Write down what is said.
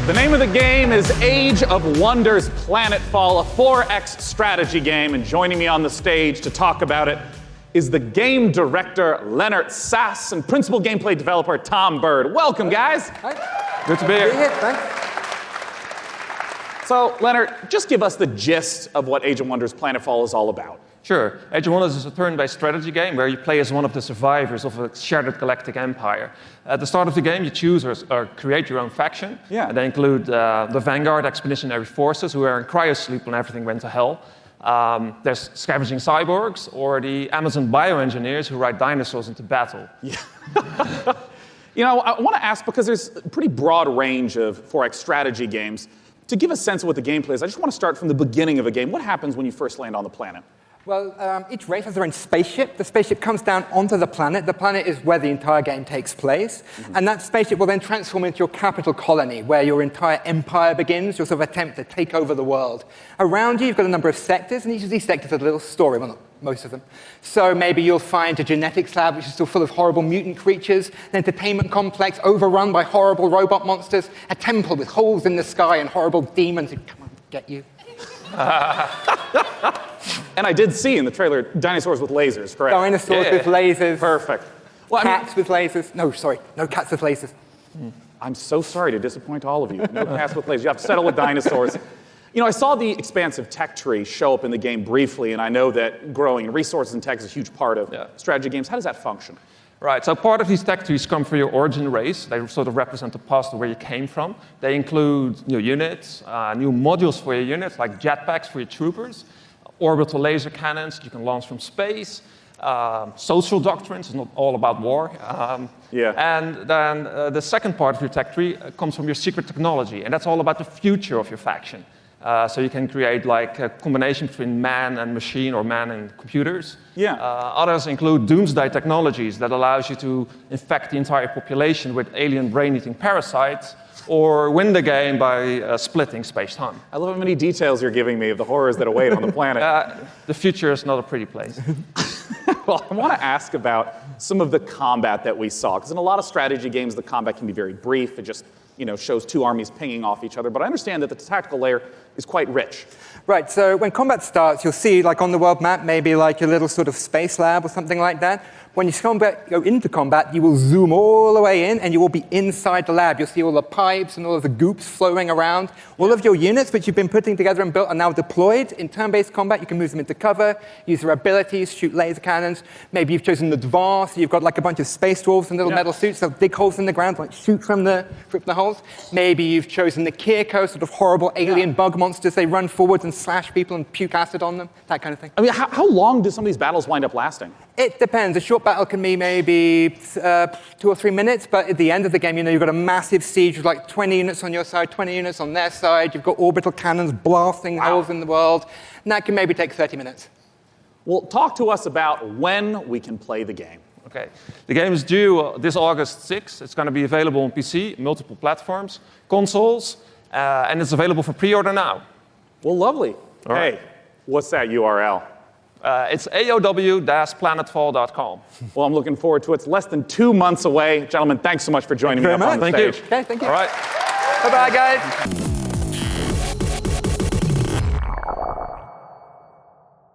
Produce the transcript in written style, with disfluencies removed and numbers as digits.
The name of the game is Age of Wonders Planetfall, a 4X strategy game, and joining me on the stage to talk about it is the game director, Leonard Sass, and principal gameplay developer, Tom Bird. Welcome, guys. Hi. Good to be here. Thanks. So, Leonard, just give us the gist of what Age of Wonders Planetfall is all about. Sure. Age of Wonders is a turn-based strategy game where you play as one of the survivors of a shattered galactic empire. At the start of the game, you choose or create your own faction. Yeah. And they include the Vanguard Expeditionary Forces, who are in cryosleep when everything went to hell. There's scavenging cyborgs, or the Amazon bioengineers who ride dinosaurs into battle. Yeah. You know, I want to ask, because there's a pretty broad range of 4X strategy games, to give a sense of what the gameplay is, I just want to start from the beginning of a game. What happens when you first land on the planet? Well, each race has their own spaceship. The spaceship comes down onto the planet. The planet is where the entire game takes place. Mm-hmm. And that spaceship will then transform into your capital colony, where your entire empire begins, your sort of attempt to take over the world. Around you, you've got a number of sectors, and each of these sectors has a little story. Well, not most of them. So maybe you'll find a genetics lab, which is still full of horrible mutant creatures, an entertainment complex overrun by horrible robot monsters, a temple with holes in the sky and horrible demons who come and get you. And I did see in the trailer dinosaurs with lasers, correct? Dinosaurs with lasers. Perfect. Well, Cats with lasers. No, sorry, no cats with lasers. I'm so sorry to disappoint all of you. No cats with lasers. You have to settle with dinosaurs. You know, I saw the expansive tech tree show up in the game briefly, and I know that growing resources and tech is a huge part of strategy games. How does that function? Right, so part of these tech trees come from your origin race. They sort of represent the past of where you came from. They include new units, new modules for your units, like jetpacks for your troopers, orbital laser cannons you can launch from space, social doctrines, it's not all about war. And then the second part of your tech tree comes from your secret technology, and that's all about the future of your faction. So you can create like a combination between man and machine or man and computers. Yeah. Others include doomsday technologies that allows you to infect the entire population with alien brain-eating parasites, or win the game by splitting space-time. I love how many details you're giving me of the horrors that await on the planet. The future is not a pretty place. Well, I want to ask about some of the combat that we saw, because in a lot of strategy games, the combat can be very brief. It just shows two armies pinging off each other. But I understand that the tactical layer is quite rich. Right, so when combat starts, you'll see, like on the world map, maybe like your little sort of space lab or something like that. When you go into combat, you will zoom all the way in, and you will be inside the lab. You'll see all the pipes and all of the goops flowing around. All of your units, which you've been putting together and built, are now deployed. In turn-based combat, you can move them into cover, use their abilities, shoot laser cannons. Maybe you've chosen advanced, so you've got like a bunch of space dwarves in little metal suits. They'll dig holes in the ground, like shoot from the holes. Maybe you've chosen the Kirko, sort of horrible alien bug monsters. They run forwards and slash people and puke acid on them, that kind of thing. I mean, how long do some of these battles wind up lasting? It depends. A short battle can be maybe 2 or 3 minutes, but at the end of the game, you've got a massive siege with like 20 units on your side, 20 units on their side. You've got orbital cannons blasting holes in the world, and that can maybe take 30 minutes. Well, talk to us about when we can play the game. Okay. The game is due this August 6th. It's going to be available on PC, multiple platforms, consoles, and it's available for pre-order now. Well, lovely. All right. Hey, what's that URL? It's aow-planetfall.com. Well, I'm looking forward to it. It's less than 2 months away. Gentlemen, thanks so much for joining me up on the stage. Okay, thank you. All right. Bye-bye, guys.